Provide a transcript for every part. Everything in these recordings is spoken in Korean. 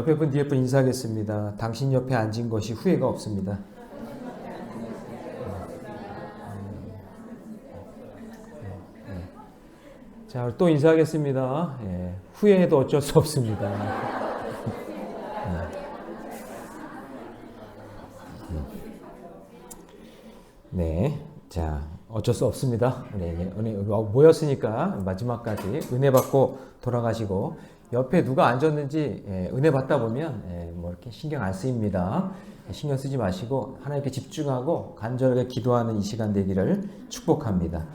옆에 분 뒤에 분 인사하겠습니다. 당신 옆에 앉은 것이 후회가 없습니다. 자, 또 인사하겠습니다. 예, 후회해도 어쩔 수 없습니다. 네, 자, 어쩔 수 없습니다. 우리 모였으니까 마지막까지 은혜 받고 돌아가시고 옆에 누가 앉았는지 은혜 받다 보면 뭐 이렇게 신경 안 쓰입니다. 신경 쓰지 마시고 하나님께 집중하고 간절하게 기도하는 이 시간 되기를 축복합니다.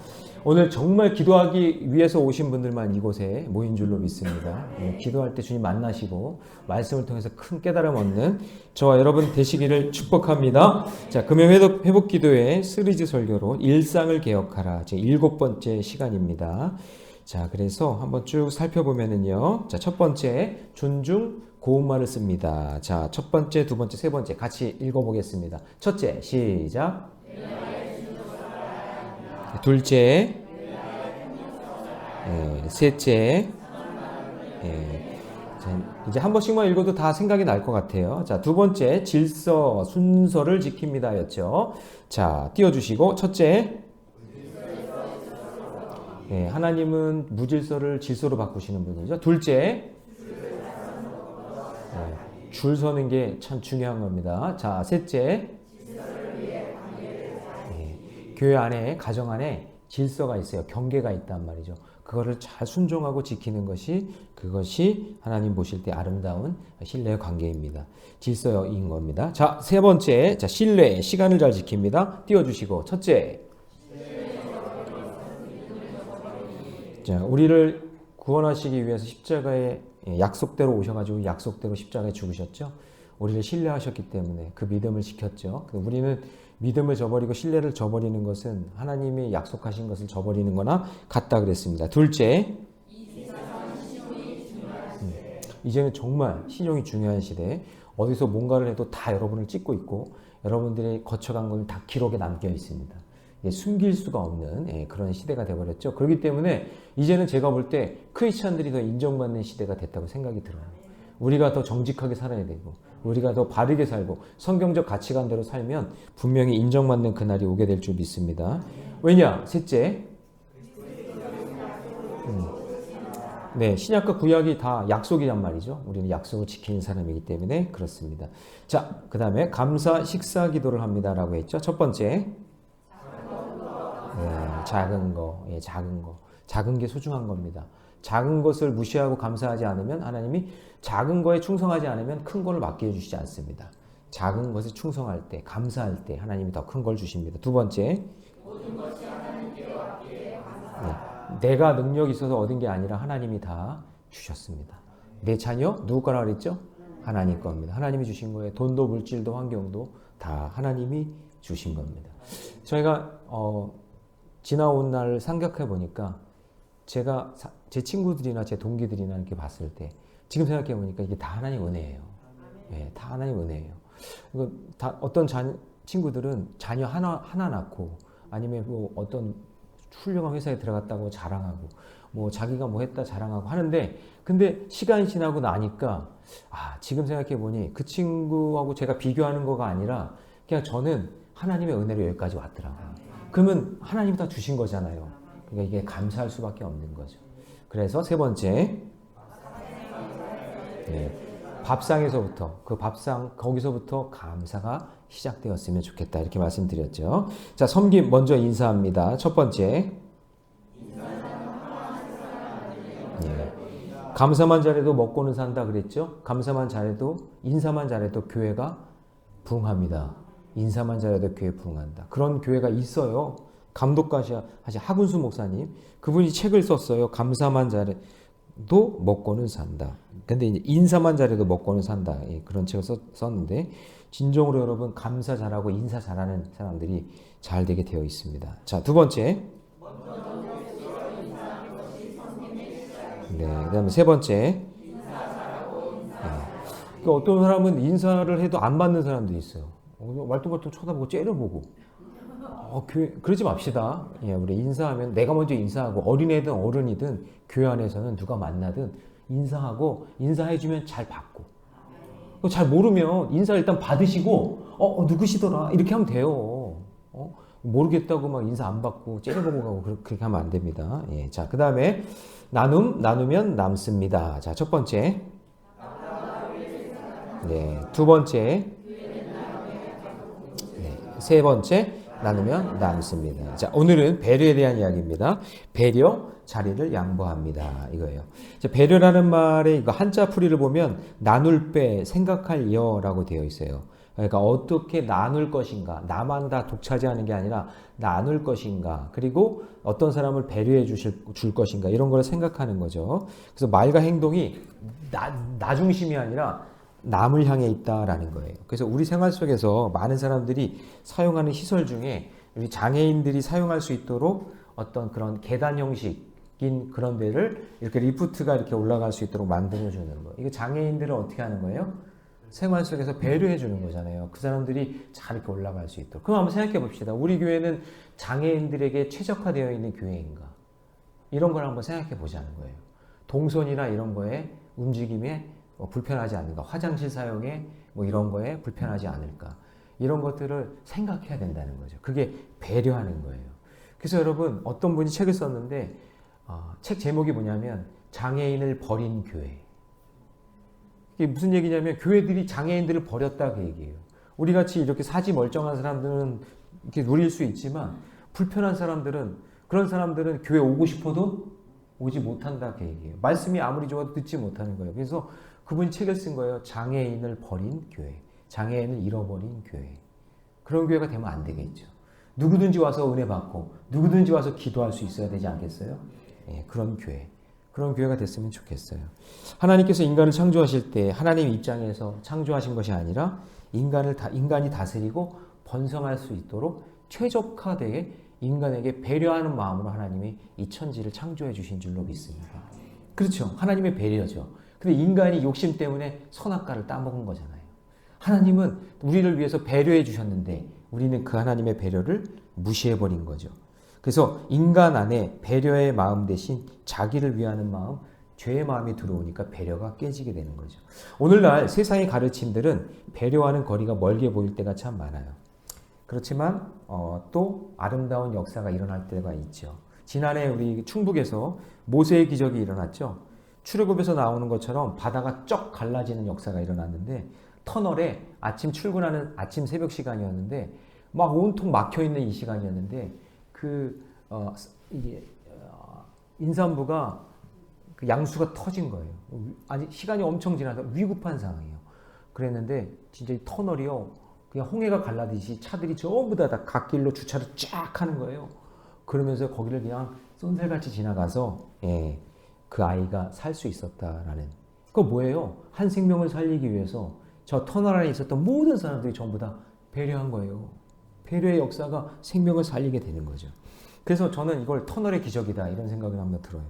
오늘 정말 기도하기 위해서 오신 분들만 이곳에 모인 줄로 믿습니다. 기도할 때 주님 만나시고 말씀을 통해서 큰 깨달음 얻는 저와 여러분 되시기를 축복합니다. 자, 금요 회복 기도의 시리즈 설교로 일상을 개혁하라 제 7번째 시간입니다. 자, 그래서 한번 쭉 살펴보면은요. 자, 첫 번째 존중 고운말을 씁니다. 자, 첫 번째, 두 번째, 세 번째 같이 읽어보겠습니다. 첫째, 시작. 둘째, 셋째, 자, 이제 한 번씩만 읽어도 다 생각이 날 것 같아요. 자, 두 번째, 질서, 순서를 지킵니다 였죠. 자, 띄워주시고, 첫째, 하나님은 무질서를 질서로 바꾸시는 분이죠. 둘째, 줄 서는 게 참 중요한 겁니다. 자, 셋째, 교회 안에, 가정 안에 질서가 있어요. 경계가 있단 말이죠. 그거를 잘 순종하고 지키는 그것이 하나님 보실 때 아름다운 신뢰의 관계입니다. 질서인 겁니다. 자, 세 번째, 자, 신뢰, 시간을 잘 지킵니다. 띄워주시고, 첫째, 자, 우리를 구원하시기 위해서 십자가에 약속대로 오셔가지고 약속대로 십자가에 죽으셨죠. 우리를 신뢰하셨기 때문에 그 믿음을 지켰죠. 우리는 믿음을 저버리고 신뢰를 저버리는 것은 하나님이 약속하신 것을 저버리는 거나 같다 그랬습니다. 둘째, 이제는 정말 신용이 중요한 시대. 어디서 뭔가를 해도 다 여러분을 찍고 있고 여러분들이 거쳐간 건 다 기록에 남겨 있습니다. 숨길 수가 없는 그런 시대가 되어버렸죠. 그렇기 때문에 이제는 제가 볼 때 크리스찬들이 더 인정받는 시대가 됐다고 생각이 들어요. 우리가 더 정직하게 살아야 되고 우리가 더 바르게 살고 성경적 가치관대로 살면 분명히 인정받는 그날이 오게 될 줄 믿습니다. 왜냐? 셋째, 네, 신약과 구약이 다 약속이란 말이죠. 우리는 약속을 지키는 사람이기 때문에 그렇습니다. 자, 그 다음에 감사 식사 기도를 합니다라고 했죠. 첫 번째, 작은 거, 작은 게 소중한 겁니다. 작은 것을 무시하고 감사하지 않으면 하나님이 작은 거에 충성하지 않으면 큰 거를 맡겨 주시지 않습니다. 작은 것에 충성할 때, 감사할 때 하나님이 더 큰 걸 주십니다. 두 번째, 모든 것이 하나님께 왔기에 감사하라. 내가 능력이 있어서 얻은 게 아니라 하나님이 다 주셨습니다. 내 자녀 누구 거라 그랬죠? 하나님 겁니다. 하나님이 주신 거예요. 돈도 물질도 환경도 다 하나님이 주신 겁니다. 저희가 지나온 날 생각해 보니까 제가 제 친구들이나 제 동기들이나 이렇게 봤을 때 지금 생각해 보니까 이게 다 하나님 은혜예요. 네, 다 하나님 은혜예요. 이거 다 어떤 친구들은 자녀 하나 낳고 아니면 뭐 어떤 훌륭한 회사에 들어갔다고 자랑하고 뭐 자기가 뭐 했다 자랑하고 하는데 근데 시간이 지나고 나니까 지금 생각해 보니 그 친구하고 제가 비교하는 거가 아니라 그냥 저는 하나님의 은혜로 여기까지 왔더라고요. 그러면 하나님이 다 주신 거잖아요. 그러니까 이게 감사할 수밖에 없는 거죠. 그래서 세 번째, 밥상에서부터 그 밥상 거기서부터 감사가 시작되었으면 좋겠다 이렇게 말씀드렸죠. 자, 섬김 먼저 인사합니다. 첫 번째, 감사만 잘해도 먹고는 산다 그랬죠. 감사만 잘해도 인사만 잘해도 교회가 부흥합니다. 인사만 잘해도 교회 부흥한다. 그런 교회가 있어요. 감독까지 하신 하군수 목사님, 그분이 책을 썼어요. 감사만 잘해도 먹고는 산다. 근데 이제 인사만 잘해도 먹고는 산다. 그런 책을 썼는데 진정으로 여러분 감사 잘하고 인사 잘하는 사람들이 잘 되게 되어 있습니다. 자, 두 번째, 그다음에 세 번째, 그러니까 어떤 사람은 인사를 해도 안 받는 사람도 있어요. 말똥말똥 쳐다보고 째려보고. 교회, 그러지 맙시다. 우리 인사하면 내가 먼저 인사하고 어린애든 어른이든 교회 안에서는 누가 만나든 인사하고 인사해주면 잘 받고 잘 모르면 인사 일단 받으시고 누구시더라 이렇게 하면 돼요. 모르겠다고 막 인사 안 받고 째려보고 가고 그렇게 하면 안 됩니다. 예, 자, 그 다음에 나누면 남습니다. 자, 첫 번째. 네, 두 번째. 네, 세 번째. 나누면 남습니다. 자, 오늘은 배려에 대한 이야기입니다. 배려, 자리를 양보합니다. 이거예요. 자, 배려라는 말의 이거 한자 풀이를 보면 나눌 배, 생각할 여라고 되어 있어요. 그러니까 어떻게 나눌 것인가, 나만 다 독차지하는 게 아니라 나눌 것인가, 그리고 어떤 사람을 배려해 줄 것인가, 이런 걸 생각하는 거죠. 그래서 말과 행동이 나 중심이 아니라 남을 향해 있다라는 거예요. 그래서 우리 생활 속에서 많은 사람들이 사용하는 시설 중에 우리 장애인들이 사용할 수 있도록 어떤 그런 계단 형식인 그런 데를 이렇게 리프트가 이렇게 올라갈 수 있도록 만들어주는 거예요. 이거 장애인들은 어떻게 하는 거예요? 생활 속에서 배려해 주는 거잖아요. 그 사람들이 잘 이렇게 올라갈 수 있도록. 그럼 한번 생각해 봅시다. 우리 교회는 장애인들에게 최적화되어 있는 교회인가? 이런 걸 한번 생각해 보자는 거예요. 동선이나 이런 거에 움직임에 불편하지 않는가? 화장실 사용에 이런 거에 불편하지 않을까? 이런 것들을 생각해야 된다는 거죠. 그게 배려하는 거예요. 그래서 여러분, 어떤 분이 책을 썼는데 책 제목이 뭐냐면 장애인을 버린 교회. 이게 무슨 얘기냐면 교회들이 장애인들을 버렸다 그 얘기예요. 우리 같이 이렇게 사지 멀쩡한 사람들은 이렇게 누릴 수 있지만 불편한 사람들은, 그런 사람들은 교회 오고 싶어도 오지 못한다 그 얘기예요. 말씀이 아무리 좋아도 듣지 못하는 거예요. 그래서 그분이 책을 쓴 거예요. 장애인을 버린 교회, 장애인을 잃어버린 교회. 그런 교회가 되면 안 되겠죠. 누구든지 와서 은혜 받고 누구든지 와서 기도할 수 있어야 되지 않겠어요? 예, 그런 교회가 됐으면 좋겠어요. 하나님께서 인간을 창조하실 때 하나님 입장에서 창조하신 것이 아니라 인간이 다스리고 번성할 수 있도록 최적화되게 인간에게 배려하는 마음으로 하나님이 이 천지를 창조해 주신 줄로 믿습니다. 그렇죠. 하나님의 배려죠. 근데 인간이 욕심 때문에 선악과를 따먹은 거잖아요. 하나님은 우리를 위해서 배려해 주셨는데 우리는 그 하나님의 배려를 무시해버린 거죠. 그래서 인간 안에 배려의 마음 대신 자기를 위하는 마음, 죄의 마음이 들어오니까 배려가 깨지게 되는 거죠. 오늘날 세상의 가르침들은 배려하는 거리가 멀게 보일 때가 참 많아요. 그렇지만 또 아름다운 역사가 일어날 때가 있죠. 지난해 우리 충북에서 모세의 기적이 일어났죠. 출애굽에서 나오는 것처럼 바다가 쩍 갈라지는 역사가 일어났는데 터널에 아침 출근하는 아침 새벽 시간이었는데 막 온통 막혀 있는 이 시간이었는데 인산부가 그 양수가 터진 거예요. 아직 시간이 엄청 지나서 위급한 상황이에요. 그랬는데 진짜 이 터널이요, 그냥 홍해가 갈라듯이 차들이 전부 다 갓길로 주차를 쫙 하는 거예요. 그러면서 거기를 그냥 쏜살같이 지나가서 그 아이가 살 수 있었다라는. 그거 뭐예요? 한 생명을 살리기 위해서 저 터널 안에 있었던 모든 사람들이 전부 다 배려한 거예요. 배려의 역사가 생명을 살리게 되는 거죠. 그래서 저는 이걸 터널의 기적이다 이런 생각을 한번 들어요.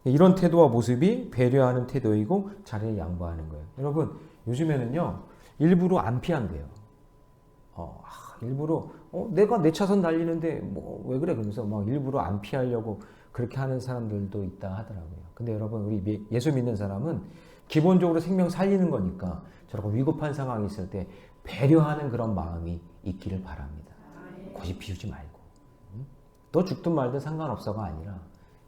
이런 태도와 모습이 배려하는 태도이고 자리를 양보하는 거예요. 여러분, 요즘에는요 일부러 안 피한대요. 일부러 내가 내 차선 달리는데 왜 그래 그러면서 막 일부러 안 피하려고 그렇게 하는 사람들도 있다 하더라고요. 근데 여러분, 우리 예수 믿는 사람은 기본적으로 생명 살리는 거니까 저렇게 위급한 상황이 있을 때 배려하는 그런 마음이 있기를 바랍니다. 고집 피우지 말고 너 죽든 말든 상관없어가 아니라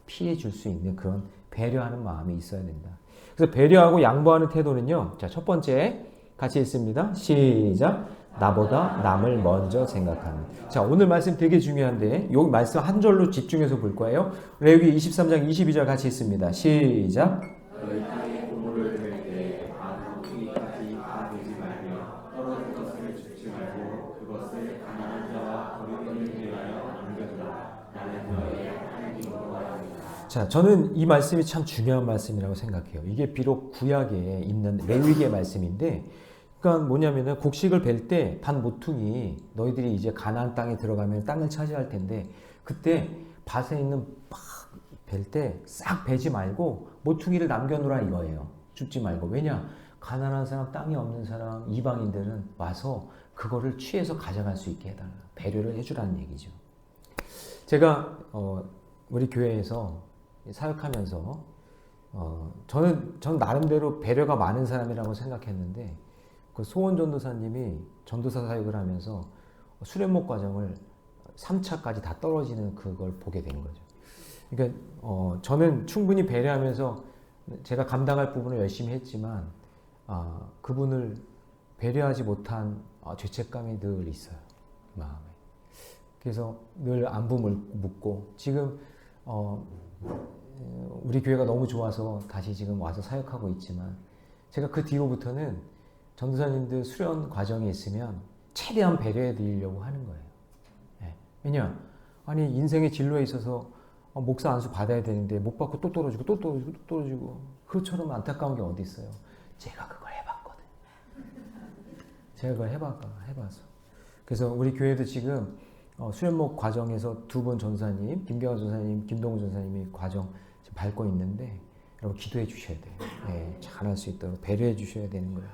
피해 줄 수 있는 그런 배려하는 마음이 있어야 된다. 그래서 배려하고 양보하는 태도는요, 자, 첫 번째 같이 읽습니다. 시작. 나보다 남을 먼저 생각합니다. 자, 오늘 말씀 되게 중요한데 여기 말씀 한 절로 집중해서 볼 거예요. 레위기 23장 22절 같이 읽습니다. 시작. 자, 저는 이 말씀이 참 중요한 말씀이라고 생각해요. 이게 비록 구약에 있는 레위기의 말씀인데, 그러니까 뭐냐면은 곡식을 벨 때 단 모퉁이, 너희들이 이제 가나안 땅에 들어가면 땅을 차지할 텐데 그때 밭에 있는 벨 때 싹 베지 말고 모퉁이를 남겨놓으라 이거예요. 줍지 말고. 왜냐? 가난한 사람, 땅이 없는 사람, 이방인들은 와서 그거를 취해서 가져갈 수 있게 해달라. 배려를 해주라는 얘기죠. 제가 우리 교회에서 사역하면서 저는 나름대로 배려가 많은 사람이라고 생각했는데 그 소원 전도사님이 전도사 사역을 하면서 수련목 과정을 3차까지 다 떨어지는 그걸 보게 된 거죠. 그러니까 저는 충분히 배려하면서 제가 감당할 부분을 열심히 했지만 그분을 배려하지 못한 죄책감이 늘 있어요. 마음에. 그래서 늘 안부를 묻고 지금 우리 교회가 너무 좋아서 다시 지금 와서 사역하고 있지만 제가 그 뒤로부터는 전도사님들 수련 과정에 있으면 최대한 배려해 드리려고 하는 거예요. 네. 왜냐? 아니 인생의 진로에 있어서 목사 안수 받아야 되는데 못 받고 또 떨어지고 또 떨어지고 또 떨어지고 그처럼 안타까운 게 어디 있어요. 제가 그걸 해봤거든. 제가 그걸 해봐서. 그래서 우리 교회도 지금 수련목 과정에서 두 분 전사님, 김경환 전사님, 김동우 전사님이 과정 지금 밟고 있는데 여러분 기도해 주셔야 돼요. 네, 잘할 수 있도록 배려해 주셔야 되는 거예요.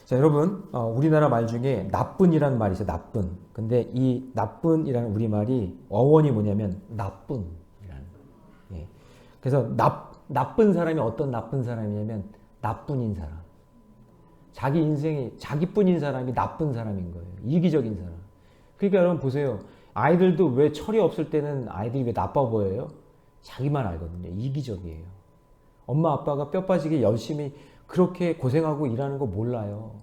자, 여러분, 우리나라 말 중에 나쁜이라는 말이 있어요. 나쁜. 근데 이 나쁜이라는 우리말이 어원이 뭐냐면 나쁜이라는 거예요. 예. 그래서 나쁜 사람이 어떤 나쁜 사람이냐면 나뿐인 사람. 자기 인생이 자기뿐인 사람이 나쁜 사람인 거예요. 이기적인 사람. 그러니까 여러분 보세요. 아이들도 왜 철이 없을 때는 아이들이 왜 나빠 보여요? 자기만 알거든요. 이기적이에요. 엄마 아빠가 뼈 빠지게 열심히 그렇게 고생하고 일하는 거 몰라요.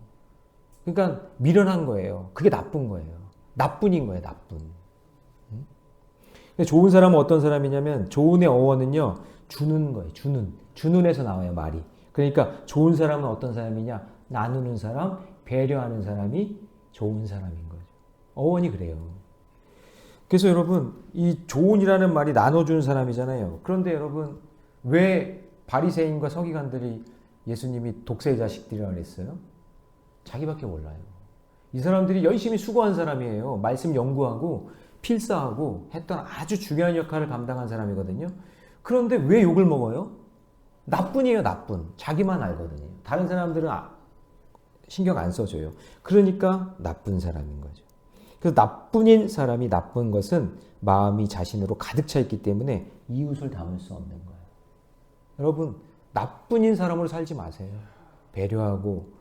그러니까 미련한 거예요. 그게 나쁜 거예요. 나뿐인 거예요. 나쁜. 근데 좋은 사람은 어떤 사람이냐면 좋은의 어원은요. 주는 거예요. 주는에서 나와요. 말이. 그러니까 좋은 사람은 어떤 사람이냐. 나누는 사람, 배려하는 사람이 좋은 사람인 거죠. 어원이 그래요. 그래서 여러분 이 좋은이라는 말이 나눠주는 사람이잖아요. 그런데 여러분 왜 바리새인과 서기관들이 예수님이 독세의 자식들이라고 그랬어요? 자기밖에 몰라요. 이 사람들이 열심히 수고한 사람이에요. 말씀 연구하고 필사하고 했던 아주 중요한 역할을 감당한 사람이거든요. 그런데 왜 욕을 먹어요? 나뿐이에요. 나쁜. 자기만 알거든요. 다른 사람들은 신경 안 써줘요. 그러니까 나쁜 사람인 거죠. 그래서 나뿐인 사람이 나쁜 것은 마음이 자신으로 가득 차 있기 때문에 이웃을 담을 수 없는 거예요. 여러분 나뿐인 사람으로 살지 마세요. 배려하고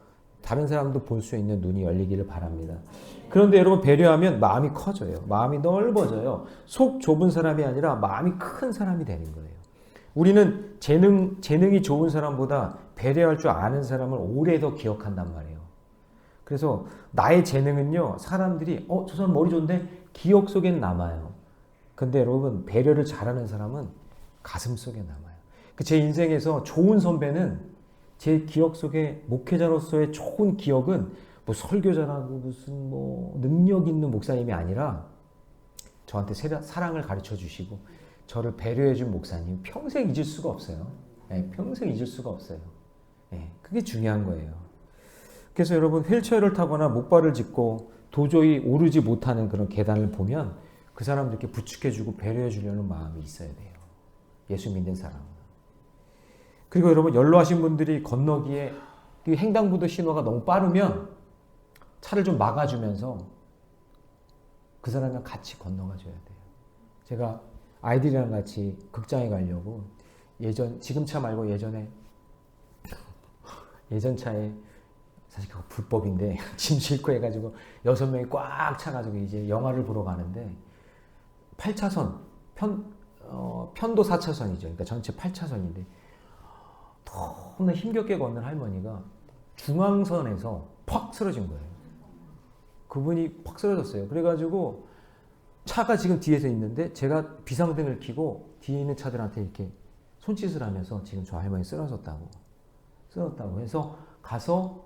다른 사람도 볼 수 있는 눈이 열리기를 바랍니다. 그런데 여러분 배려하면 마음이 커져요. 마음이 넓어져요. 속 좁은 사람이 아니라 마음이 큰 사람이 되는 거예요. 우리는 재능이 좋은 사람보다 배려할 줄 아는 사람을 오래 더 기억한단 말이에요. 그래서 나의 재능은요. 사람들이 저 사람 머리 좋은데 기억 속엔 남아요. 근데 여러분 배려를 잘하는 사람은 가슴 속에 남아요. 제 인생에서 좋은 선배는 제 기억 속에 목회자로서의 좋은 기억은 뭐 설교자라고 무슨 뭐 능력 있는 목사님이 아니라 저한테 사랑을 가르쳐 주시고 저를 배려해 준 목사님 평생 잊을 수가 없어요. 네, 평생 잊을 수가 없어요. 네, 그게 중요한 거예요. 그래서 여러분 휠체어를 타거나 목발을 짚고 도저히 오르지 못하는 그런 계단을 보면 그 사람들께 부축해 주고 배려해 주려는 마음이 있어야 돼요. 예수 믿는 사람은. 그리고 여러분 연로하신 분들이 건너기에 횡단보도 신호가 너무 빠르면 차를 좀 막아주면서 그 사람이랑 같이 건너가 줘야 돼요. 제가 아이들이랑 같이 극장에 가려고 지금 차 말고 예전 차에 사실 그거 불법인데 짐 싣고 해가지고 6명이 꽉 차가지고 이제 영화를 보러 가는데 8차선 편도 4차선이죠. 그러니까 전체 8차선인데 너무나 힘겹게 걷는 할머니가 중앙선에서 팍 쓰러진 거예요. 그분이 팍 쓰러졌어요. 그래가지고 차가 지금 뒤에서 있는데 제가 비상등을 켜고 뒤에 있는 차들한테 이렇게 손짓을 하면서 지금 저 할머니 쓰러졌다고 해서 가서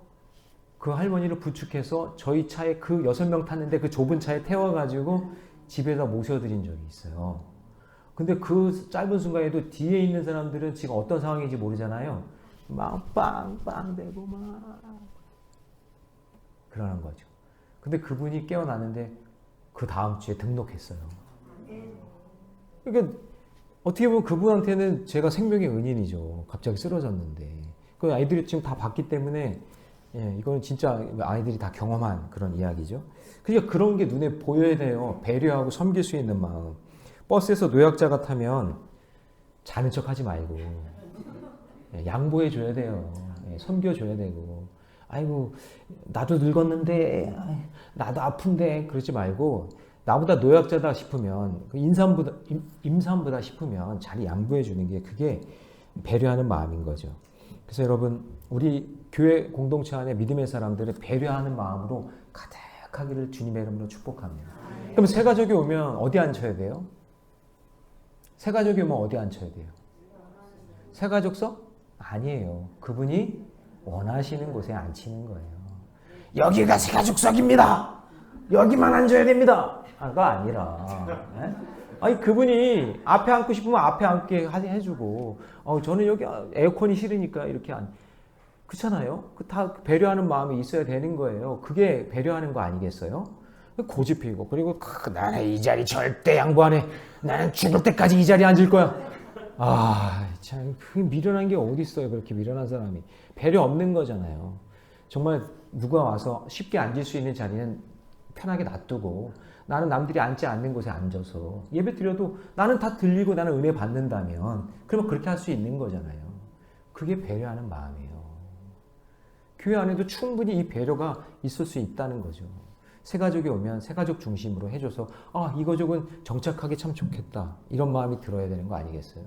그 할머니를 부축해서 저희 차에 그 6명 탔는데 그 좁은 차에 태워가지고 집에다 모셔드린 적이 있어요. 근데 그 짧은 순간에도 뒤에 있는 사람들은 지금 어떤 상황인지 모르잖아요. 막 빵빵대고 막 그러는 거죠. 근데 그분이 깨어나는데 그 다음 주에 등록했어요. 그러니까 어떻게 보면 그분한테는 제가 생명의 은인이죠. 갑자기 쓰러졌는데. 그 아이들이 지금 다 봤기 때문에 이건 진짜 아이들이 다 경험한 그런 이야기죠. 그러니까 그런 게 눈에 보여야 돼요. 배려하고 섬길 수 있는 마음. 버스에서 노약자가 타면 자는 척 하지 말고 양보해 줘야 돼요. 섬겨 줘야 되고 아이고 나도 늙었는데 나도 아픈데 그러지 말고 나보다 노약자다 싶으면 임산부다 싶으면 잘 양보해 주는 게 그게 배려하는 마음인 거죠. 그래서 여러분 우리 교회 공동체 안에 믿음의 사람들을 배려하는 마음으로 가득하기를 주님의 이름으로 축복합니다. 그럼 새 가족이 오면 어디 앉혀야 돼요? 새 가족이 오면 어디 앉혀야 돼요? 새 가족석? 아니에요. 그분이 원하시는 곳에 앉히는 거예요. 여기가 새 가족석입니다. 여기만 앉아야 됩니다. 가 아니라 아니 그분이 앞에 앉고 싶으면 앞에 앉게 해주고 저는 여기 에어컨이 싫으니까 이렇게 그렇잖아요. 다 배려하는 마음이 있어야 되는 거예요. 그게 배려하는 거 아니겠어요? 고집피고 그리고 나는 이 자리 절대 양보 안 해. 나는 죽을 때까지 이 자리에 앉을 거야. 참 그게 미련한 게 어디 있어요. 그렇게 미련한 사람이. 배려 없는 거잖아요. 정말 누가 와서 쉽게 앉을 수 있는 자리는 편하게 놔두고 나는 남들이 앉지 않는 곳에 앉아서 예배 드려도 나는 다 들리고 나는 은혜 받는다면 그러면 그렇게 할 수 있는 거잖아요. 그게 배려하는 마음이에요. 교회 안에도 충분히 이 배려가 있을 수 있다는 거죠. 새 가족이 오면 새 가족 중심으로 해줘서 이 가족은 정착하기 참 좋겠다 이런 마음이 들어야 되는 거 아니겠어요?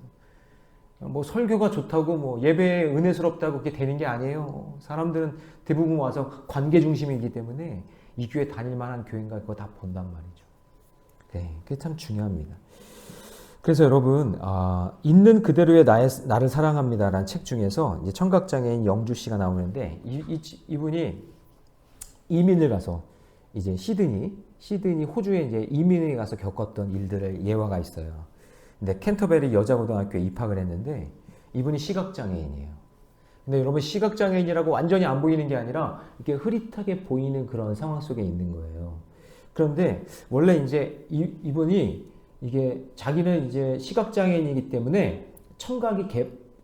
뭐 설교가 좋다고 뭐 예배에 은혜스럽다고 그게 되는 게 아니에요. 사람들은 대부분 와서 관계 중심이기 때문에 이 교회 다닐 만한 교회인가 그거 다 본단 말이죠. 네, 그게 참 중요합니다. 그래서 여러분 있는 그대로의 나를 사랑합니다라는 책 중에서 이제 청각장애인 영주 씨가 나오는데 이분이 이민을 가서 이제 시드니 호주에 이제 이민을 가서 겪었던 일들을 예화가 있어요. 근데 캔터베리 여자고등학교에 입학을 했는데 이분이 시각장애인이에요. 근데 여러분 시각장애인이라고 완전히 안 보이는 게 아니라 이렇게 흐릿하게 보이는 그런 상황 속에 있는 거예요. 그런데 원래 이제 이분이 이게 자기는 이제 시각장애인이기 때문에 청각이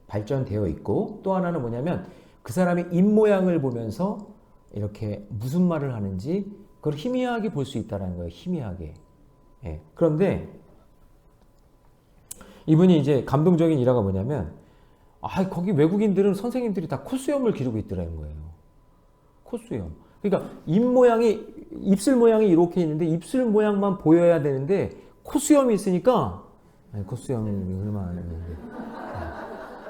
발전되어 있고 또 하나는 뭐냐면 그 사람의 입모양을 보면서 이렇게 무슨 말을 하는지 그걸 희미하게 볼 수 있다는 거예요. 희미하게. 예. 그런데 이분이 이제 감동적인 일화가 뭐냐면 거기 외국인들은 선생님들이 다 콧수염을 기르고 있더라는 거예요. 콧수염. 그러니까 입술 모양이 이렇게 있는데 입술 모양만 보여야 되는데 콧수염이 있으니까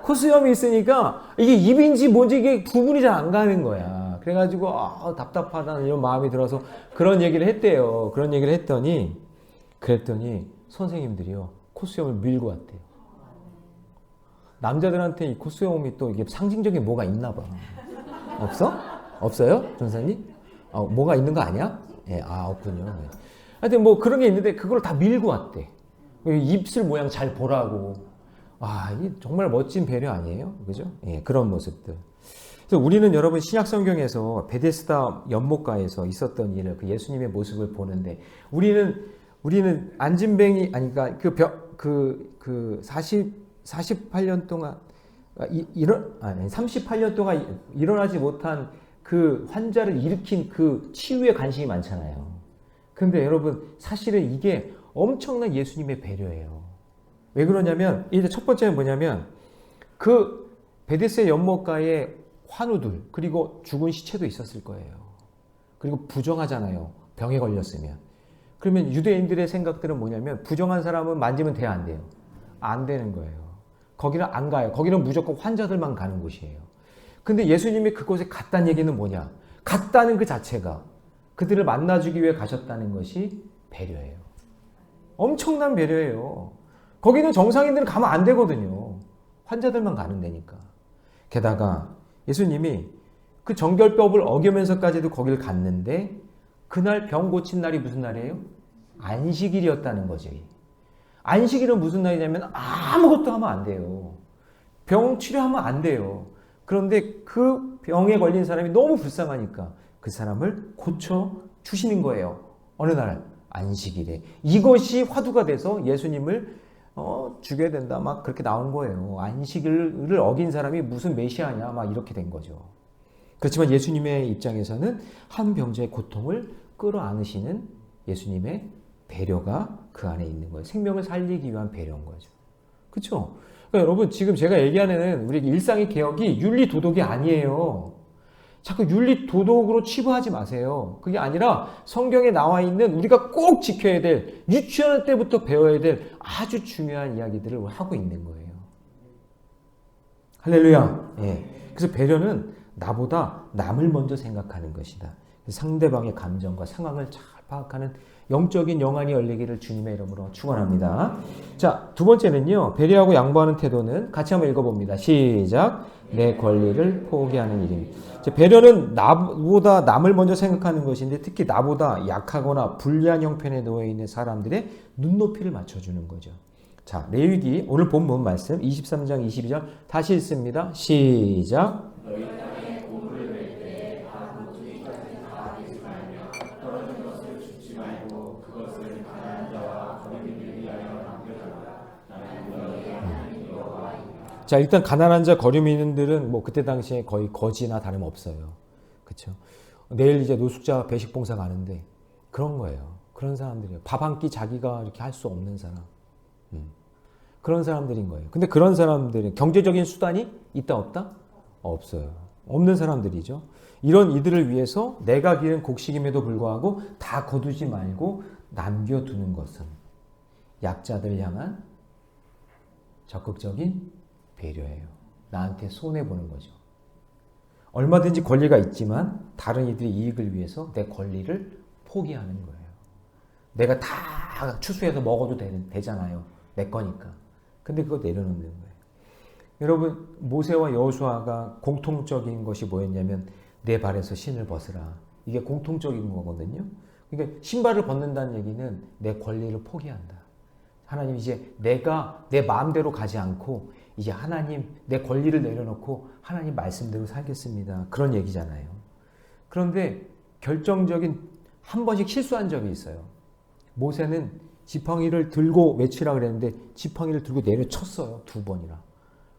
콧수염이 있으니까 이게 입인지 뭔지 이게 구분이 잘 안 가는 거야. 그래가지고 답답하다는 이런 마음이 들어서 그런 얘기를 했대요. 그런 얘기를 그랬더니 선생님들이요 콧수염을 밀고 왔대요. 남자들한테 이 콧수염이 또 이게 상징적인 뭐가 있나 봐. 없어요? 전사님? 뭐가 있는 거 아니야? 예, 없군요. 네. 하여튼 뭐 그런 게 있는데 그걸 다 밀고 왔대. 입술 모양 잘 보라고. 이게 정말 멋진 배려 아니에요? 그죠? 예, 그런 모습들. 그래서 우리는 여러분 신약 성경에서 베데스다 연못가에서 있었던 일을 그 예수님의 모습을 보는데 우리는 안진뱅이 그러니까 48년 동안 38년 동안 일어나지 못한 그 환자를 일으킨 그 치유에 관심이 많잖아요. 그런데 여러분 사실은 이게 엄청난 예수님의 배려예요. 왜 그러냐면 이제 첫 번째는 뭐냐면 그 베데스다 연못가에 환우들 그리고 죽은 시체도 있었을 거예요. 그리고 부정하잖아요. 병에 걸렸으면. 그러면 유대인들의 생각들은 뭐냐면 부정한 사람은 만지면 돼야 안 돼요? 안 되는 거예요. 거기는 안 가요. 거기는 무조건 환자들만 가는 곳이에요. 근데 예수님이 그곳에 갔다는 얘기는 뭐냐? 갔다는 그 자체가 그들을 만나주기 위해 가셨다는 것이 배려예요. 엄청난 배려예요. 거기는 정상인들은 가면 안 되거든요. 환자들만 가는 데니까. 게다가 예수님이 그 정결법을 어기면서까지도 거길 갔는데 그날 병 고친 날이 무슨 날이에요? 안식일이었다는 거지. 안식일은 무슨 날이냐면 아무것도 하면 안 돼요. 병 치료하면 안 돼요. 그런데 그 병에 걸린 사람이 너무 불쌍하니까 그 사람을 고쳐 주시는 거예요. 어느 날? 안식일에. 이것이 화두가 돼서 예수님을 죽여야 된다 막 그렇게 나온 거예요. 안식일을 어긴 사람이 무슨 메시아냐 막 이렇게 된 거죠. 그렇지만 예수님의 입장에서는 한 병자의 고통을 끌어안으시는 예수님의 배려가 그 안에 있는 거예요. 생명을 살리기 위한 배려인 거죠. 그렇죠? 그러니까 여러분 지금 제가 얘기하는 우리 일상의 개혁이 윤리 도덕이 아니에요. 자꾸 윤리 도덕으로 치부하지 마세요. 그게 아니라 성경에 나와 있는 우리가 꼭 지켜야 될, 유치원 때부터 배워야 될 아주 중요한 이야기들을 하고 있는 거예요. 할렐루야. 예. 그래서 배려는 나보다 남을 먼저 생각하는 것이다. 상대방의 감정과 상황을 잘 파악하는 영적인 영안이 열리기를 주님의 이름으로 축원합니다. 자, 두 번째는요. 배려하고 양보하는 태도는 같이 한번 읽어봅니다. 시작. 내 권리를 포기하는 일입니다. 배려는 나보다 남을 먼저 생각하는 것인데 특히 나보다 약하거나 불리한 형편에 놓여 있는 사람들의 눈높이를 맞춰주는 거죠. 자, 레위기 오늘 본문 말씀 23장 22절 다시 읽습니다. 시작. 자, 일단 가난한 자, 거류민들은 뭐 그때 당시에 거의 거지나 다름없어요. 그렇죠? 내일 이제 노숙자 배식 봉사 가는데 그런 거예요. 그런 사람들이에요. 밥 한 끼 자기가 이렇게 할 수 없는 사람. 그런 사람들인 거예요. 근데 그런 사람들은 경제적인 수단이 있다 없다? 없어요. 없는 사람들이죠. 이런 이들을 위해서 내가 기른 곡식임에도 불구하고 다 거두지 말고 남겨두는 것은 약자들 향한 적극적인 배려예요. 나한테 손해보는 거죠. 얼마든지 권리가 있지만 다른 이들의 이익을 위해서 내 권리를 포기하는 거예요. 내가 다 추수해서 먹어도 되잖아요. 내 거니까. 근데 그거 내려놓는 거예요. 여러분, 모세와 여호수아가 공통적인 것이 뭐였냐면 내 발에서 신을 벗으라. 이게 공통적인 거거든요. 그러니까 신발을 벗는다는 얘기는 내 권리를 포기한다. 하나님 이제 내가 내 마음대로 가지 않고 이제 하나님 내 권리를 내려놓고 하나님 말씀대로 살겠습니다. 그런 얘기잖아요. 그런데 결정적인 한 번씩 실수한 적이 있어요. 모세는 지팡이를 들고 외치라 그랬는데 지팡이를 들고 내려쳤어요. 2번이나.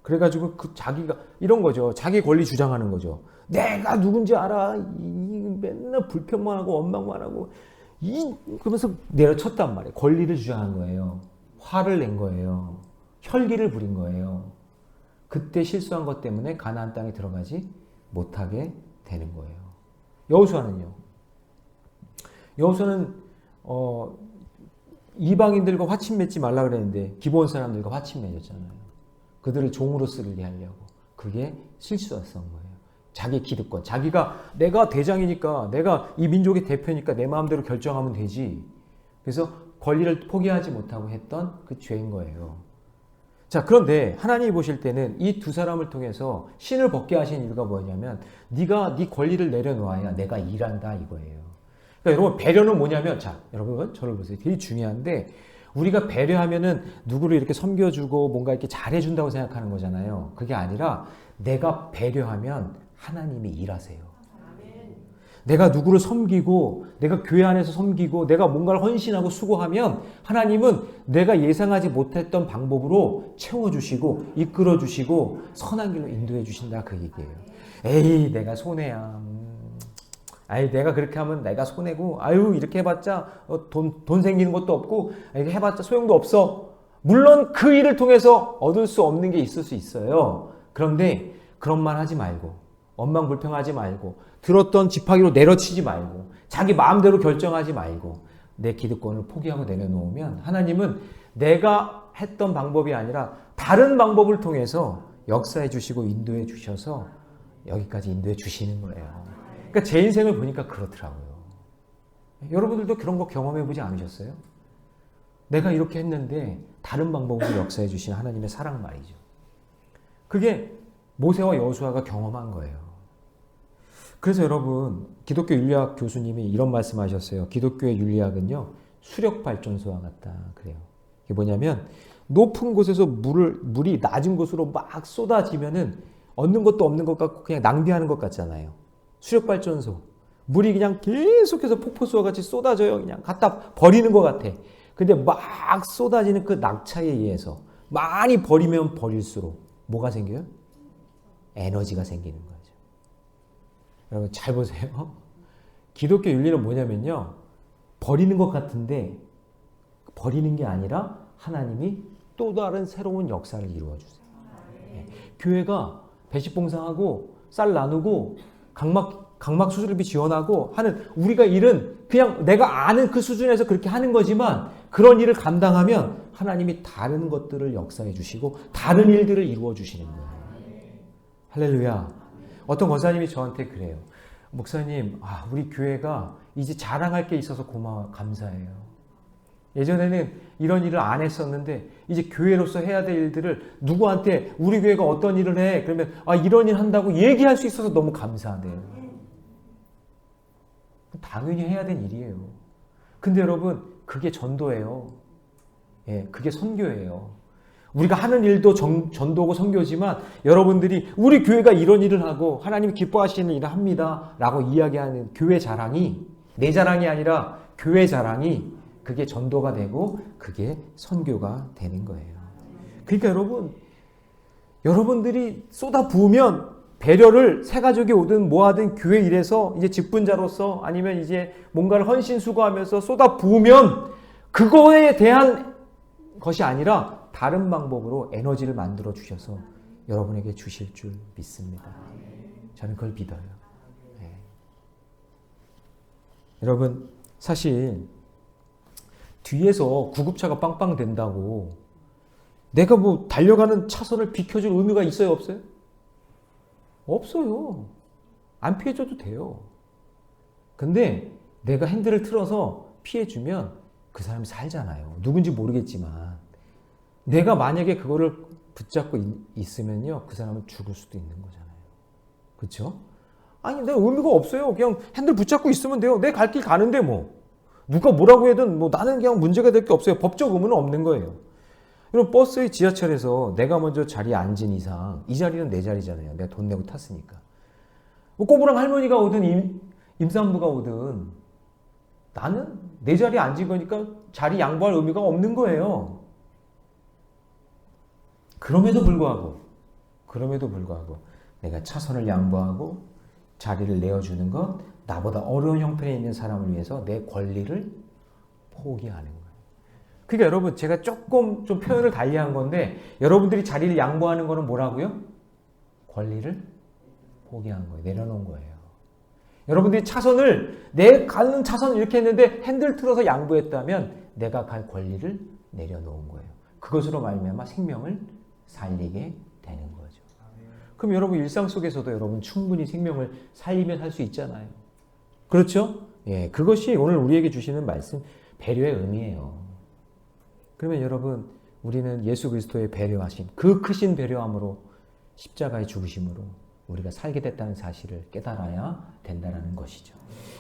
그래가지고 그 자기가 이런 거죠. 자기 권리 주장하는 거죠. 내가 누군지 알아. 맨날 불평만 하고 원망만 하고 그러면서 내려쳤단 말이에요. 권리를 주장한 거예요. 화를 낸 거예요. 혈기를 부린 거예요. 그때 실수한 것 때문에 가나안 땅에 들어가지 못하게 되는 거예요. 여호수아는요. 여호수아는 이방인들과 화친 맺지 말라 그랬는데 기브온 사람들과 화친 맺었잖아요. 그들을 종으로 쓰게 하려고. 그게 실수였던 거예요. 자기 기득권. 자기가 내가 대장이니까 내가 이 민족의 대표니까 내 마음대로 결정하면 되지. 그래서 권리를 포기하지 못하고 했던 그 죄인 거예요. 자, 그런데 하나님이 보실 때는 이 두 사람을 통해서 신을 벗게 하신 이유가 뭐냐면 네가 네 권리를 내려놓아야 내가 일한다 이거예요. 그러니까 여러분 배려는 뭐냐면 자, 여러분 저를 보세요. 되게 중요한데 우리가 배려하면은 누구를 이렇게 섬겨주고 뭔가 이렇게 잘해준다고 생각하는 거잖아요. 그게 아니라 내가 배려하면 하나님이 일하세요. 내가 누구를 섬기고 내가 교회 안에서 섬기고 내가 뭔가를 헌신하고 수고하면 하나님은 내가 예상하지 못했던 방법으로 채워주시고 이끌어주시고 선한 길로 인도해 주신다 그 얘기예요. 에이 내가 손해야. 아이 내가 그렇게 하면 내가 손해고 아유 이렇게 해봤자 돈 생기는 것도 없고 이렇게 해봤자 소용도 없어. 물론 그 일을 통해서 얻을 수 없는 게 있을 수 있어요. 그런데 그런 말 하지 말고 원망불평하지 말고 들었던 지팡이로 내려치지 말고 자기 마음대로 결정하지 말고 내 기득권을 포기하고 내려놓으면 하나님은 내가 했던 방법이 아니라 다른 방법을 통해서 역사해 주시고 인도해 주셔서 여기까지 인도해 주시는 거예요. 그러니까 제 인생을 보니까 그렇더라고요. 여러분들도 그런 거 경험해 보지 않으셨어요? 내가 이렇게 했는데 다른 방법으로 역사해 주신 하나님의 사랑 말이죠. 그게 모세와 여호수아가 경험한 거예요. 그래서 여러분 기독교 윤리학 교수님이 이런 말씀하셨어요. 기독교의 윤리학은요 수력발전소와 같다 그래요. 이게 뭐냐면 높은 곳에서 물이 낮은 곳으로 막 쏟아지면은 얻는 것도 없는 것 같고 그냥 낭비하는 것 같잖아요. 수력발전소 물이 그냥 계속해서 폭포수와 같이 쏟아져요. 그냥 갖다 버리는 것 같아. 근데 막 쏟아지는 그 낙차에 의해서 많이 버리면 버릴수록 뭐가 생겨요? 에너지가 생기는 거죠. 여러분 잘 보세요. 기독교 윤리는 뭐냐면요. 버리는 것 같은데 버리는 게 아니라 하나님이 또 다른 새로운 역사를 이루어 주세요. 네. 교회가 배식봉사하고 쌀 나누고 각막 수술비 지원하고 하는 우리가 일은 그냥 내가 아는 그 수준에서 그렇게 하는 거지만 그런 일을 감당하면 하나님이 다른 것들을 역사해 주시고 다른 일들을 이루어 주시는 거예요. 할렐루야. 어떤 권사님이 저한테 그래요. 목사님, 우리 교회가 이제 자랑할 게 있어서 감사해요. 예전에는 이런 일을 안 했었는데 이제 교회로서 해야 될 일들을 누구한테 우리 교회가 어떤 일을 해 그러면 이런 일 한다고 얘기할 수 있어서 너무 감사하대요. 당연히 해야 될 일이에요. 근데 여러분 그게 전도예요. 예, 그게 선교예요. 우리가 하는 일도 전도고 선교지만 여러분들이 우리 교회가 이런 일을 하고 하나님이 기뻐하시는 일을 합니다 라고 이야기하는 교회 자랑이 내 자랑이 아니라 교회 자랑이 그게 전도가 되고 그게 선교가 되는 거예요. 그러니까 여러분들이 쏟아 부으면 배려를 새 가족이 오든 뭐하든 교회 일에서 이제 직분자로서 아니면 이제 뭔가를 헌신수고하면서 쏟아 부으면 그거에 대한 것이 아니라 다른 방법으로 에너지를 만들어 주셔서 여러분에게 주실 줄 믿습니다. 저는 그걸 믿어요. 네. 여러분 사실 뒤에서 구급차가 빵빵 된다고 내가 뭐 달려가는 차선을 비켜줄 의미가 있어요, 없어요? 없어요. 안 피해줘도 돼요. 근데 내가 핸들을 틀어서 피해주면 그 사람이 살잖아요. 누군지 모르겠지만 내가 만약에 그거를 붙잡고 있으면요 그 사람은 죽을 수도 있는 거잖아요. 그렇죠? 아니 내가 의미가 없어요. 그냥 핸들 붙잡고 있으면 돼요. 내 갈 길 가는데 뭐 누가 뭐라고 해든 뭐 나는 그냥 문제가 될 게 없어요. 법적 의무는 없는 거예요. 여러분 버스의 지하철에서 내가 먼저 자리에 앉은 이상 이 자리는 내 자리잖아요. 내가 돈 내고 탔으니까. 뭐 꼬부랑 할머니가 오든 임산부가 오든 나는 내 자리에 앉은 거니까 자리 양보할 의미가 없는 거예요. 그럼에도 불구하고 내가 차선을 양보하고 자리를 내어주는 것, 나보다 어려운 형편에 있는 사람을 위해서 내 권리를 포기하는 거예요. 그러니까 여러분 제가 조금 좀 표현을 달리한 건데 여러분들이 자리를 양보하는 거는 뭐라고요? 권리를 포기한 거예요. 내려놓은 거예요. 여러분들이 내 가는 차선을 이렇게 했는데 핸들 틀어서 양보했다면 내가 갈 권리를 내려놓은 거예요. 그것으로 말미암아 생명을 살리게 되는 거죠. 그럼 여러분 일상 속에서도 여러분 충분히 생명을 살리면 살 수 있잖아요. 그렇죠? 예, 그것이 오늘 우리에게 주시는 말씀 배려의 의미예요. 그러면 여러분 우리는 예수 그리스도의 배려하신 그 크신 배려함으로 십자가의 죽으심으로 우리가 살게 됐다는 사실을 깨달아야 된다는 것이죠.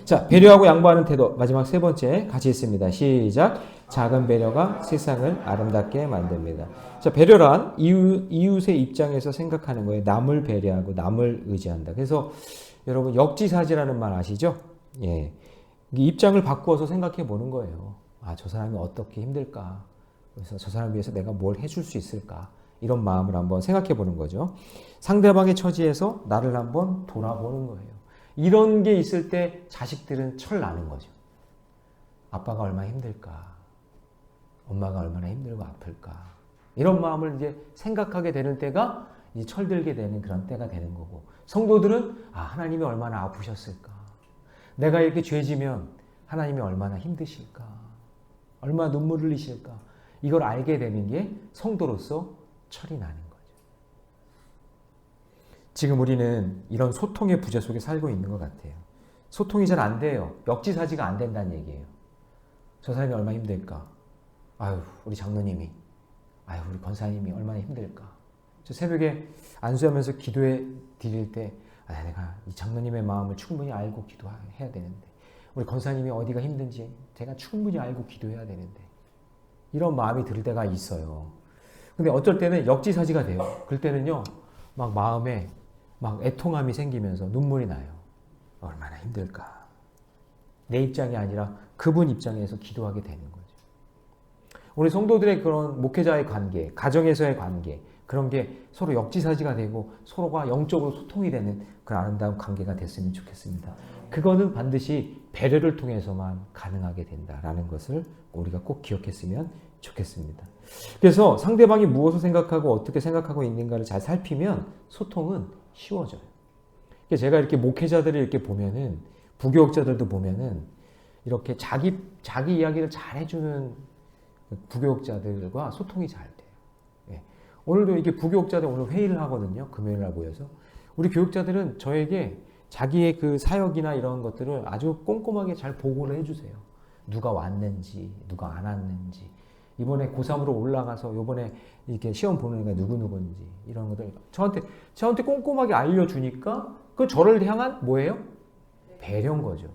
자, 배려하고 양보하는 태도 마지막 세 번째 같이 있습니다. 시작. 작은 배려가 세상을 아름답게 만듭니다. 자, 배려란 이웃의 입장에서 생각하는 거예요. 남을 배려하고 남을 의지한다. 그래서 여러분 역지사지라는 말 아시죠? 예, 입장을 바꾸어서 생각해 보는 거예요. 저 사람이 어떻게 힘들까? 그래서 저 사람을 위해서 내가 뭘 해줄 수 있을까? 이런 마음을 한번 생각해 보는 거죠. 상대방의 처지에서 나를 한번 돌아보는 거예요. 이런 게 있을 때 자식들은 철 나는 거죠. 아빠가 얼마나 힘들까? 엄마가 얼마나 힘들고 아플까? 이런 마음을 이제 생각하게 되는 때가 이제 철들게 되는 그런 때가 되는 거고, 성도들은 하나님이 얼마나 아프셨을까? 내가 이렇게 죄지면 하나님이 얼마나 힘드실까? 얼마나 눈물을 흘리실까? 이걸 알게 되는 게 성도로서 철이 나는 거죠. 지금 우리는 이런 소통의 부재 속에 살고 있는 것 같아요. 소통이 잘 안 돼요. 역지사지가 안 된다는 얘기예요. 저 사람이 얼마나 힘들까? 우리 장로님이, 우리 권사님이 얼마나 힘들까? 저 새벽에 안수하면서 기도해 드릴 때 내가 이 장로님의 마음을 충분히 알고 기도해야 되는데, 우리 권사님이 어디가 힘든지 제가 충분히 알고 기도해야 되는데, 이런 마음이 들 때가 있어요. 근데 어쩔 때는 역지사지가 돼요. 그럴 때는요, 막 마음에 막 애통함이 생기면서 눈물이 나요. 얼마나 힘들까? 내 입장이 아니라 그분 입장에서 기도하게 되는 거죠. 우리 성도들의 그런 목회자의 관계, 가정에서의 관계, 그런 게 서로 역지사지가 되고 서로가 영적으로 소통이 되는 그런 아름다운 관계가 됐으면 좋겠습니다. 그거는 반드시 배려를 통해서만 가능하게 된다라는 것을 우리가 꼭 기억했으면 좋겠습니다. 그래서 상대방이 무엇을 생각하고 어떻게 생각하고 있는가를 잘 살피면 소통은 쉬워져요. 제가 이렇게 목회자들을 이렇게 보면은, 부교육자들도 보면은, 이렇게 자기 이야기를 잘 해주는 부교육자들과 소통이 잘 돼요. 예. 오늘도 이게 부교육자들 오늘 회의를 하거든요. 금요일날 모여서. 우리 교육자들은 저에게 자기의 그 사역이나 이런 것들을 아주 꼼꼼하게 잘 보고를 해주세요. 누가 왔는지, 누가 안 왔는지, 이번에 고3으로 올라가서 요번에 이렇게 시험 보는 애가 누구인지, 이런 것들 저한테 꼼꼼하게 알려주니까 그 저를 향한 뭐예요? 배려인 거죠.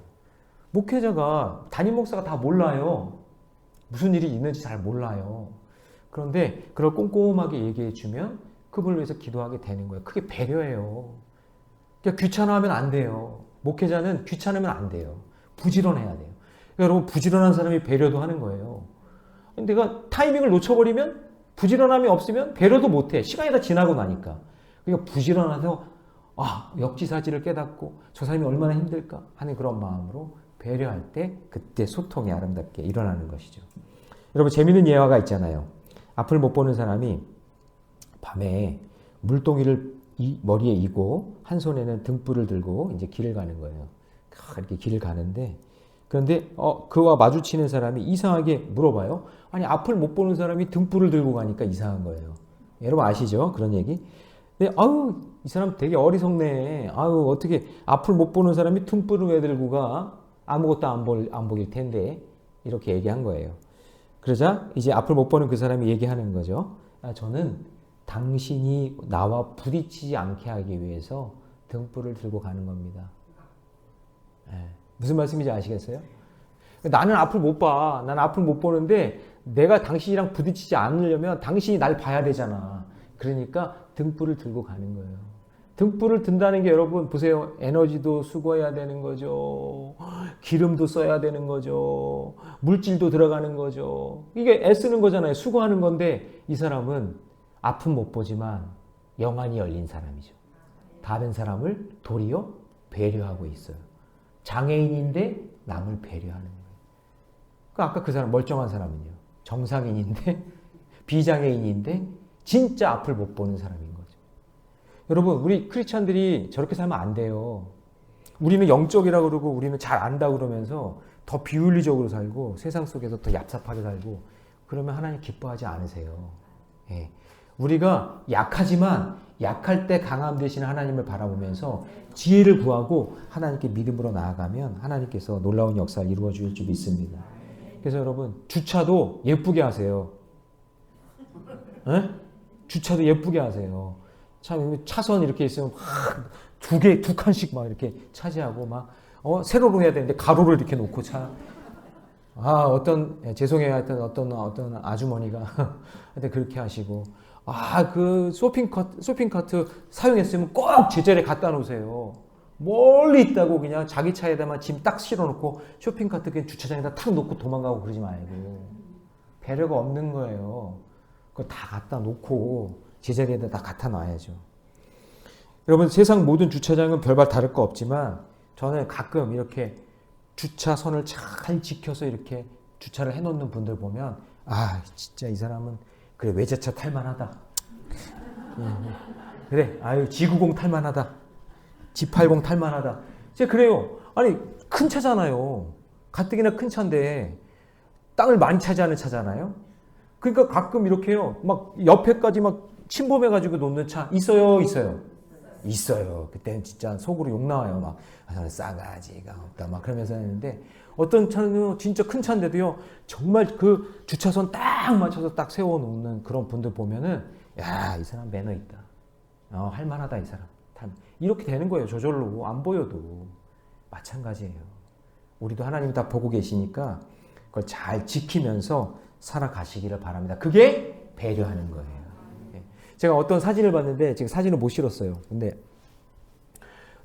목회자가, 담임 목사가 다 몰라요. 무슨 일이 있는지 잘 몰라요. 그런데 그걸 꼼꼼하게 얘기해 주면 그분을 위해서 기도하게 되는 거예요. 그게 배려예요. 그러니까 귀찮아하면 안 돼요. 목회자는 귀찮으면 안 돼요. 부지런해야 돼요. 그러니까 여러분, 부지런한 사람이 배려도 하는 거예요. 내가 타이밍을 놓쳐버리면, 부지런함이 없으면 배려도 못해. 시간이 다 지나고 나니까. 그러니까 부지런해서 역지사지를 깨닫고 저 사람이 얼마나 힘들까 하는 그런 마음으로 배려할 때 그때 소통이 아름답게 일어나는 것이죠. 여러분, 재미있는 예화가 있잖아요. 앞을 못 보는 사람이 밤에 물동이를 머리에 이고 한 손에는 등불을 들고 이제 길을 가는 거예요. 이렇게 길을 가는데, 그런데 그와 마주치는 사람이 이상하게 물어봐요. 아니, 앞을 못 보는 사람이 등불을 들고 가니까 이상한 거예요. 여러분 아시죠? 그런 얘기? 근데 이 사람 되게 어리석네. 어떻게 앞을 못 보는 사람이 등불을 왜 들고 가? 아무것도 안 보일 텐데. 이렇게 얘기한 거예요. 그러자 이제 앞을 못 보는 그 사람이 얘기하는 거죠. 저는 당신이 나와 부딪히지 않게 하기 위해서 등불을 들고 가는 겁니다. 무슨 말씀인지 아시겠어요? 나는 앞을 못 봐. 나는 앞을 못 보는데 내가 당신이랑 부딪히지 않으려면 당신이 날 봐야 되잖아. 그러니까 등불을 들고 가는 거예요. 등불을 든다는 게 여러분 보세요. 에너지도 수거해야 되는 거죠. 기름도 써야 되는 거죠. 물질도 들어가는 거죠. 이게 애쓰는 거잖아요. 수고하는 건데 이 사람은 앞은 못 보지만 영안이 열린 사람이죠. 다른 사람을 도리어 배려하고 있어요. 장애인인데 남을 배려하는 거예요. 아까 그 사람 멀쩡한 사람은요. 정상인인데 비장애인인데 진짜 앞을 못 보는 사람인 거죠. 여러분, 우리 크리스찬들이 저렇게 살면 안 돼요. 우리는 영적이라고 그러고 우리는 잘 안다고 그러면서 더 비윤리적으로 살고 세상 속에서 더 얍삽하게 살고 그러면 하나님 기뻐하지 않으세요. 예. 우리가 약하지만 약할 때 강함 되신 하나님을 바라보면서 지혜를 구하고 하나님께 믿음으로 나아가면 하나님께서 놀라운 역사를 이루어 주실 줄 믿습니다. 그래서 여러분, 주차도 예쁘게 하세요. 에? 주차도 예쁘게 하세요. 참 차선 이렇게 있으면 막 두 칸씩 막 이렇게 차지하고 막 세로로 해야 되는데 가로로 이렇게 놓고 죄송해요. 하여튼 어떤 아주머니가 하여튼 그렇게 하시고 그 쇼핑카트 사용했으면 꼭 제자리에 갖다 놓으세요. 멀리 있다고 그냥 자기 차에다만 짐 딱 실어놓고 쇼핑카트 그냥 주차장에다 탁 놓고 도망가고 그러지 말고. 배려가 없는 거예요. 그거 다 갖다 놓고 제자리에다 다 갖다 놔야죠. 여러분, 세상 모든 주차장은 별반 다를 거 없지만 저는 가끔 이렇게 주차선을 잘 지켜서 이렇게 주차를 해놓는 분들 보면 진짜 이 사람은 그래, 외제차 탈만하다. 그래, G90 탈만하다. G80 탈만하다. 진짜 그래요. 아니, 큰 차잖아요. 가뜩이나 큰 차인데 땅을 많이 차지하는 차잖아요. 그러니까 가끔 이렇게요. 막 옆에까지 막 침범해가지고 놓는 차 있어요. 그때는 진짜 속으로 욕 나와요. 막 싸가지가 없다. 막 그러면서 했는데 어떤 차는 진짜 큰 차인데도요. 정말 그 주차선 딱 맞춰서 딱 세워놓는 그런 분들 보면은 이 사람 매너 있다. 할만하다 이 사람. 이렇게 되는 거예요. 저절로 안 보여도 마찬가지예요. 우리도 하나님 다 보고 계시니까 그걸 잘 지키면서 살아가시기를 바랍니다. 그게 배려하는 거예요. 제가 어떤 사진을 봤는데 지금 사진을 못 실었어요. 근데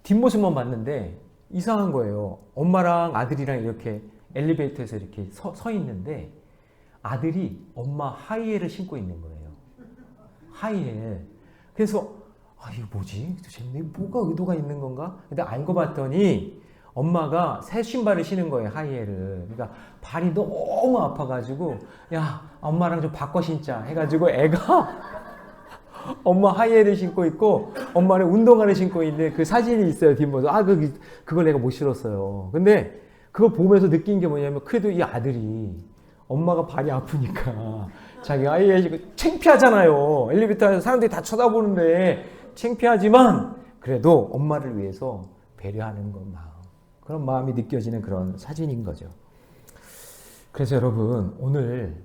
뒷모습만 봤는데 이상한 거예요. 엄마랑 아들이랑 이렇게 엘리베이터에서 이렇게 서 있는데 아들이 엄마 하이힐을 신고 있는 거예요. 하이힐. 그래서 이거 뭐지? 도대체 뭐가 의도가 있는 건가? 근데 알고 봤더니 엄마가 새 신발을 신은 거예요. 하이힐을. 그러니까 발이 너무 아파가지고 엄마랑 좀 바꿔 신자 해가지고 애가 엄마 하이힐을 신고 있고 엄마는 운동화를 신고 있는 그 사진이 있어요. 뒷모습. 그걸 내가 못 실었어요. 근데 그걸 보면서 느낀 게 뭐냐면 그래도 이 아들이 엄마가 발이 아프니까 자기 하이힐 신고 창피하잖아요. 엘리베이터에서 사람들이 다 쳐다보는데 창피하지만 그래도 엄마를 위해서 배려하는 것 마음. 그런 마음이 느껴지는 그런 사진인 거죠. 그래서 여러분 오늘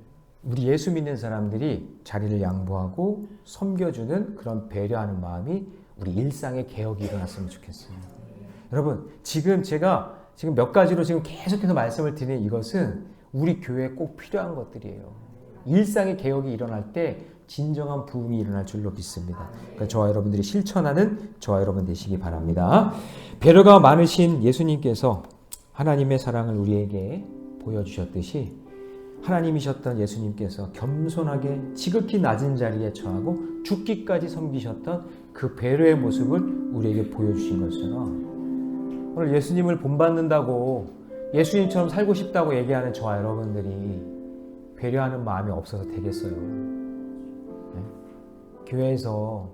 우리 예수 믿는 사람들이 자리를 양보하고 섬겨주는 그런 배려하는 마음이 우리 일상의 개혁이 일어났으면 좋겠어요. 여러분 지금 제가 몇 가지로 지금 계속해서 말씀을 드리는 이것은 우리 교회에 꼭 필요한 것들이에요. 일상의 개혁이 일어날 때 진정한 부흥이 일어날 줄로 믿습니다. 그러니까 저와 여러분들이 실천하는 저와 여러분 되시기 바랍니다. 배려가 많으신 예수님께서 하나님의 사랑을 우리에게 보여주셨듯이 하나님이셨던 예수님께서 겸손하게 지극히 낮은 자리에 처하고 죽기까지 섬기셨던 그 배려의 모습을 우리에게 보여주신 것처럼 오늘 예수님을 본받는다고 예수님처럼 살고 싶다고 얘기하는 저와 여러분들이 배려하는 마음이 없어서 되겠어요? 네? 교회에서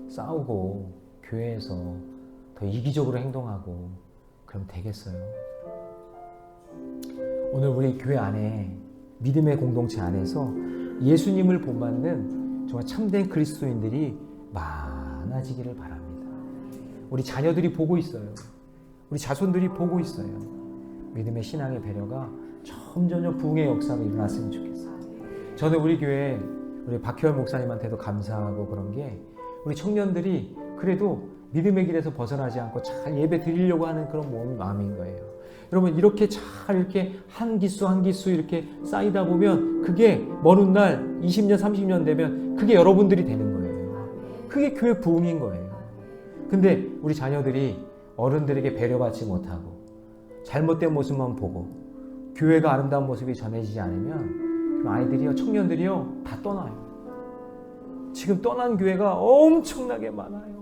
싸우고 교회에서 더 이기적으로 행동하고 그럼 되겠어요? 오늘 우리 교회 안에 믿음의 공동체 안에서 예수님을 본받는 정말 참된 그리스도인들이 많아지기를 바랍니다. 우리 자녀들이 보고 있어요. 우리 자손들이 보고 있어요. 믿음의 신앙의 배려가 점점 부흥의 역사가 일어났으면 좋겠어요. 저는 우리 교회 우리 박혜월 목사님한테도 감사하고 그런 게 우리 청년들이 그래도 믿음의 길에서 벗어나지 않고 잘 예배 드리려고 하는 그런 마음인 거예요. 여러분 이렇게 잘 이렇게 한 기수 한 기수 이렇게 쌓이다 보면 그게 먼 훗날 20년 30년 되면 그게 여러분들이 되는 거예요. 그게 교회 부흥인 거예요. 근데 우리 자녀들이 어른들에게 배려받지 못하고 잘못된 모습만 보고 교회가 아름다운 모습이 전해지지 않으면 그럼 아이들이요 청년들이요 다 떠나요. 지금 떠난 교회가 엄청나게 많아요.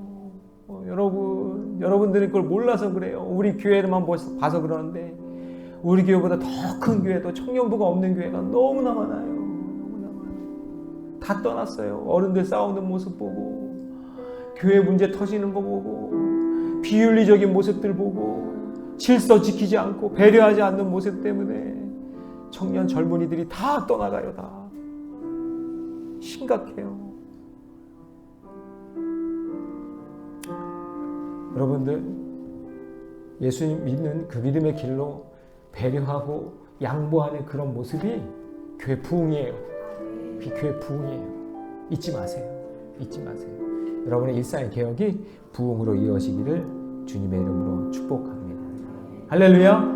여러분들은 그걸 몰라서 그래요. 우리 교회를만 봐서 그러는데 우리 교회보다 더 큰 교회도 청년부가 없는 교회가 너무나 많아요. 너무나 많아요. 다 떠났어요. 어른들 싸우는 모습 보고 교회 문제 터지는 거 보고 비윤리적인 모습들 보고 질서 지키지 않고 배려하지 않는 모습 때문에 청년 젊은이들이 다 떠나가요. 다 심각해요. 여러분들 예수님 믿는 그 믿음의 길로 배려하고 양보하는 그런 모습이 교회 부흥이에요. 그 교회 부흥이에요. 잊지 마세요. 잊지 마세요. 여러분의 일상의 개혁이 부흥으로 이어지기를 주님의 이름으로 축복합니다. 할렐루야.